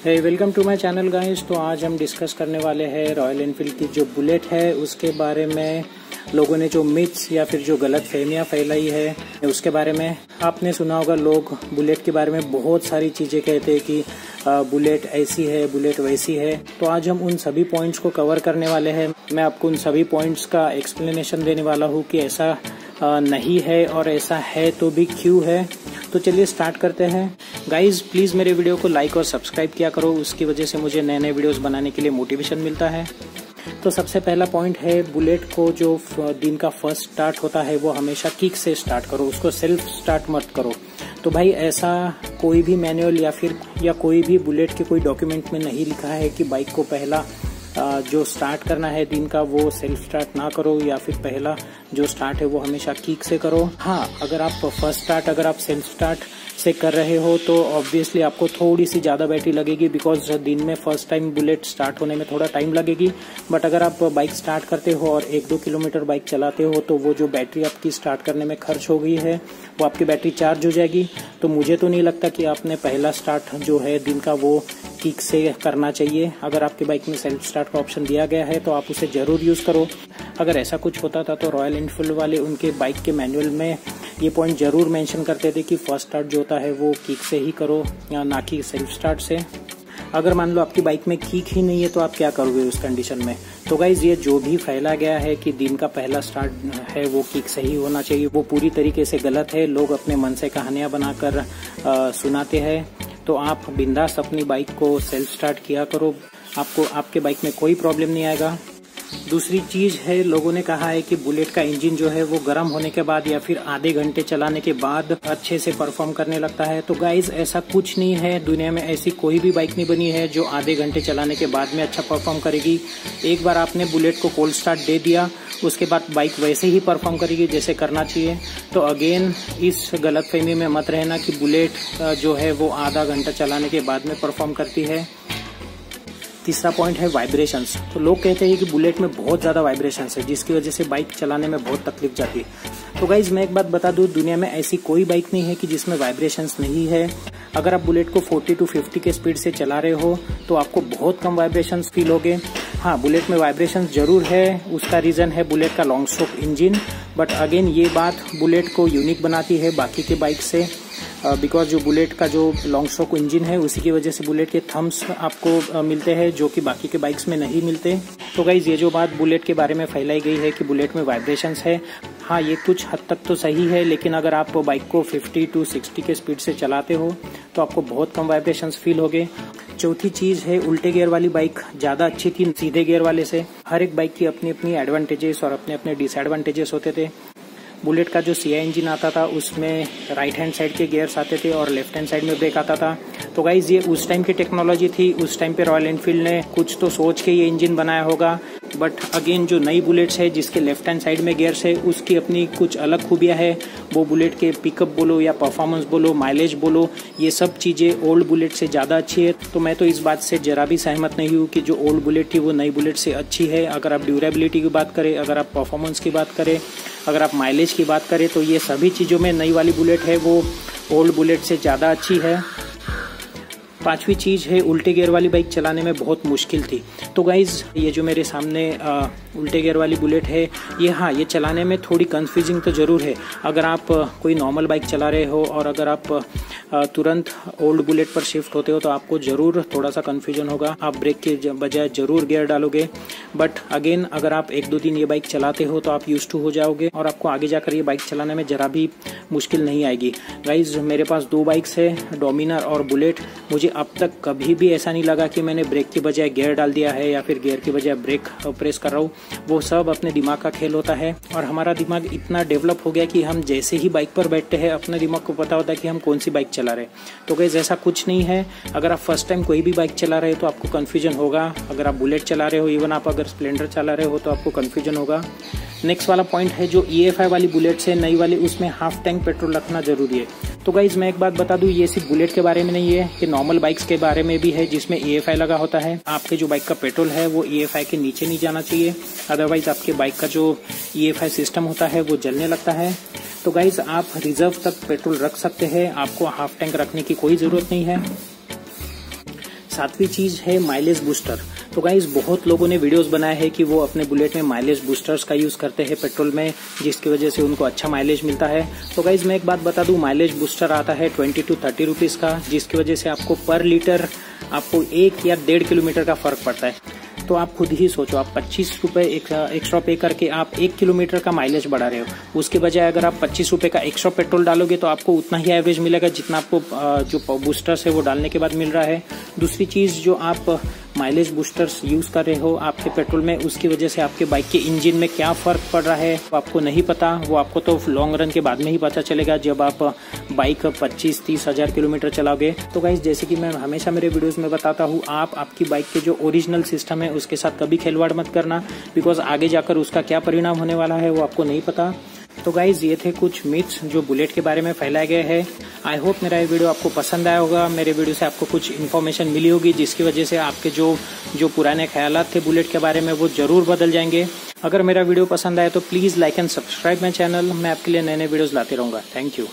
Welcome to my channel guys. तो आज हम डिस्कस करने वाले हैं रॉयल एनफील्ड की जो बुलेट है उसके बारे में। लोगों ने जो मिथ्स या फिर जो गलत फहमियाँ फैलाई है उसके बारे में। आपने सुना होगा लोग बुलेट के बारे में बहुत सारी चीज़ें कहते हैं कि बुलेट ऐसी है, बुलेट वैसी है। तो आज हम उन सभी पॉइंट्स को कवर करने वाले हैं। मैं आपको उन सभी पॉइंट्स का एक्सप्लेनेशन देने वाला हूँ कि ऐसा नहीं है और ऐसा है तो भी क्यों है। तो चलिए स्टार्ट करते हैं। गाइज प्लीज़ मेरे वीडियो को लाइक और सब्सक्राइब किया करो, उसकी वजह से मुझे नए नए वीडियोस बनाने के लिए मोटिवेशन मिलता है। तो सबसे पहला पॉइंट है, बुलेट को जो दिन का फर्स्ट स्टार्ट होता है वो हमेशा किक से स्टार्ट करो, उसको सेल्फ स्टार्ट मत करो। तो भाई ऐसा कोई भी मैनुअल या कोई भी बुलेट के कोई डॉक्यूमेंट में नहीं लिखा है कि बाइक को पहला जो स्टार्ट करना है दिन का वो सेल्फ स्टार्ट ना करो या फिर पहला जो स्टार्ट है वो हमेशा किक से करो। हाँ, अगर आप फर्स्ट स्टार्ट अगर आप सेल्फ स्टार्ट से कर रहे हो तो ऑब्वियसली आपको थोड़ी सी ज़्यादा बैटरी लगेगी, बिकॉज दिन में फर्स्ट टाइम बुलेट स्टार्ट होने में थोड़ा टाइम लगेगी। बट अगर आप बाइक स्टार्ट करते हो और 1-2 किलोमीटर बाइक चलाते हो तो वो जो बैटरी आपकी स्टार्ट करने में खर्च हो गई है वो आपकी बैटरी चार्ज हो जाएगी। तो मुझे तो नहीं लगता कि आपने पहला स्टार्ट जो है दिन का वो किक से करना चाहिए। अगर आपके बाइक में सेल्फ स्टार्ट का ऑप्शन दिया गया है तो आप उसे जरूर यूज़ करो। अगर ऐसा कुछ होता था तो रॉयल एनफील्ड वाले उनके बाइक के मैनुअल में ये पॉइंट जरूर मेंशन करते थे कि फर्स्ट स्टार्ट जो होता है वो किक से ही करो या ना कि सेल्फ स्टार्ट से। अगर मान लो आपकी बाइक में किक ही नहीं है तो आप क्या करोगे उस कंडीशन में। तो गाइज ये जो भी फैला गया है कि दिन का पहला स्टार्ट है वो किक से ही होना चाहिए, वो पूरी तरीके से गलत है। लोग अपने मन से कहानियां बनाकर सुनाते हैं। तो आप बिंदास अपनी बाइक को सेल्फ स्टार्ट किया करो, आपको आपके बाइक में कोई प्रॉब्लम नहीं आएगा। दूसरी चीज है, लोगों ने कहा है कि बुलेट का इंजन जो है वो गर्म होने के बाद या फिर आधे घंटे चलाने के बाद अच्छे से परफॉर्म करने लगता है। तो गाइज ऐसा कुछ नहीं है, दुनिया में ऐसी कोई भी बाइक नहीं बनी है जो आधे घंटे चलाने के बाद में अच्छा परफॉर्म करेगी। एक बार आपने बुलेट को कोल्ड स्टार्ट दे दिया उसके बाद बाइक वैसे ही परफॉर्म करेगी जैसे करना चाहिए। तो अगेन इस गलतफहमी में मत रहना कि बुलेट जो है वो आधा घंटा चलाने के बाद में परफॉर्म करती है। तीसरा पॉइंट है वाइब्रेशंस। तो लोग कहते हैं कि बुलेट में बहुत ज़्यादा वाइब्रेशंस है जिसकी वजह से बाइक चलाने में बहुत तकलीफ जाती है। तो गाइज मैं एक बात बता दूं, दुनिया में ऐसी कोई बाइक नहीं है कि जिसमें वाइब्रेशंस नहीं है। अगर आप बुलेट को 40 to 50 के स्पीड से चला रहे हो तो आपको बहुत कम वाइब्रेशंस फील होंगे। हाँ, बुलेट में वाइब्रेशंस जरूर है, उसका रीज़न है बुलेट का long stroke engine. But again ये बात बुलेट को यूनिक बनाती है बाकी के बाइक से, बिकॉज जो बुलेट का जो लॉन्ग स्ट्रोक इंजन है उसी की वजह से बुलेट के थम्स आपको मिलते हैं जो कि बाकी के बाइक्स में नहीं मिलते। तो गाइज ये जो बात बुलेट के बारे में फैलाई गई है कि बुलेट में वाइब्रेशंस है, हाँ ये कुछ हद तक तो सही है, लेकिन अगर आप बाइक को 50 to 60 के स्पीड से चलाते हो तो आपको बहुत कम वाइब्रेशंस फील होंगे। चौथी चीज है, उल्टे गियर वाली बाइक ज्यादा अच्छी थी सीधे गियर वाले से। हर एक बाइक की अपनी अपनी एडवांटेजेस और अपने अपने डिसएडवांटेजेस होते थे। बुलेट का जो सीआई इंजन आता था उसमें राइट हैंड साइड के गियर्स आते थे और लेफ्ट हैंड साइड में ब्रेक आता था। तो गाइज ये उस टाइम की टेक्नोलॉजी थी, उस टाइम पे रॉयल एनफील्ड ने कुछ तो सोच के ये इंजन बनाया होगा। बट अगेन जो नई बुलेट्स है जिसके लेफ्ट हैंड साइड में गियर्स है उसकी अपनी कुछ अलग खूबियां है। वो बुलेट के पिकअप बोलो या परफॉर्मेंस बोलो, माइलेज बोलो, ये सब चीजें ओल्ड बुलेट से ज्यादा अच्छी है। तो मैं तो इस बात से जरा भी सहमत नहीं हूँ कि जो ओल्ड बुलेट थी वो नई बुलेट से अच्छी है। अगर आप ड्यूरेबिलिटी की बात करें, अगर आप परफॉर्मेंस की बात करें, अगर आप माइलेज की बात करें तो ये सभी चीज़ों में नई वाली बुलेट है वो ओल्ड बुलेट से ज़्यादा अच्छी है। पांचवी चीज़ है, उल्टे गियर वाली बाइक चलाने में बहुत मुश्किल थी। तो गाइज ये जो मेरे सामने उल्टे गियर वाली बुलेट है ये चलाने में थोड़ी कंफ्यूजिंग तो ज़रूर है। अगर आप कोई नॉर्मल बाइक चला रहे हो और अगर आप तुरंत ओल्ड बुलेट पर शिफ्ट होते हो तो आपको ज़रूर थोड़ा सा कन्फ्यूजन होगा, आप ब्रेक के बजाय ज़रूर गियर डालोगे। बट अगेन अगर आप 1-2 दिन ये बाइक चलाते हो तो आप यूज्ड टू हो जाओगे और आपको आगे जाकर ये बाइक चलाने में ज़रा भी मुश्किल नहीं आएगी। गाइज मेरे पास 2 बाइक्स है, डोमिनर और बुलेट। मुझे अब तक कभी भी ऐसा नहीं लगा कि मैंने ब्रेक की बजाय गियर डाल दिया है या फिर गियर की बजाय ब्रेक प्रेस कर रहा हूँ। वो सब अपने दिमाग का खेल होता है और हमारा दिमाग इतना डेवलप हो गया कि हम जैसे ही बाइक पर बैठते हैं अपने दिमाग को पता होता है कि हम कौन सी बाइक चला रहे हैं। तो गाइस ऐसा कुछ नहीं है। अगर आप फर्स्ट टाइम कोई भी बाइक चला रहे हो तो आपको कन्फ्यूजन होगा। अगर आप बुलेट चला रहे हो, इवन आप अगर स्प्लेंडर चला रहे हो तो आपको कन्फ्यूजन होगा। नेक्स्ट वाला पॉइंट है, जो EFI वाली बुलेट है नई वाली, उसमें हाफ टैंक पेट्रोल रखना जरूरी है। तो गाइज मैं एक बात बता दूं, ये सिर्फ बुलेट के बारे में नहीं है, ये नॉर्मल बाइक्स के बारे में भी है जिसमें EFI लगा होता है। आपके जो बाइक का पेट्रोल है वो EFI के नीचे नहीं जाना चाहिए, अदरवाइज आपके बाइक का जो EFI सिस्टम होता है वो जलने लगता है। तो गाइज आप रिजर्व तक पेट्रोल रख सकते हैं, आपको हाफ टैंक रखने की कोई जरूरत नहीं है। सातवीं चीज है माइलेज बूस्टर। तो गाइस बहुत लोगों ने वीडियोस बनाए हैं कि वो अपने बुलेट में माइलेज बूस्टर्स का यूज करते हैं पेट्रोल में, जिसकी वजह से उनको अच्छा माइलेज मिलता है। तो गाइस मैं एक बात बता दूं, माइलेज बूस्टर आता है 20 to 30 रुपीज का, जिसकी वजह से आपको पर लीटर आपको 1 या 1.5 किलोमीटर का फर्क पड़ता है। तो आप खुद ही सोचो, आप 25 रुपए एक्स्ट्रा पे करके आप 1 किलोमीटर का माइलेज बढ़ा रहे हो। उसके बजाय अगर आप 25 रुपए का एक्स्ट्रा पेट्रोल डालोगे तो आपको उतना ही एवरेज मिलेगा जितना आपको जो बूस्टर्स है वो डालने के बाद मिल रहा है। दूसरी चीज, जो आप माइलेज बूस्टर्स यूज कर रहे हो आपके पेट्रोल में, उसकी वजह से आपके बाइक के इंजन में क्या फर्क पड़ रहा है वो आपको नहीं पता। वो आपको तो लॉन्ग रन के बाद में ही पता चलेगा, जब आप बाइक 25-30 हजार किलोमीटर चलाओगे। तो गाइस जैसे कि मैं हमेशा मेरे वीडियोस में बताता हूँ, आप आपकी बाइक के जो ओरिजिनल सिस्टम है उसके साथ कभी खिलवाड़ मत करना, बिकॉज आगे जाकर उसका क्या परिणाम होने वाला है वो आपको नहीं पता। तो गाइज ये थे कुछ मिथ्स जो बुलेट के बारे में फैलाए गए हैं। आई होप मेरा ये वीडियो आपको पसंद आया होगा। मेरे वीडियो से आपको कुछ इन्फॉर्मेशन मिली होगी, जिसकी वजह से आपके जो पुराने ख्यालात थे बुलेट के बारे में वो जरूर बदल जाएंगे। अगर मेरा वीडियो पसंद आए तो please like and subscribe my channel. मैं आपके लिए नए नए वीडियोस लाते रहूंगा। Thank you.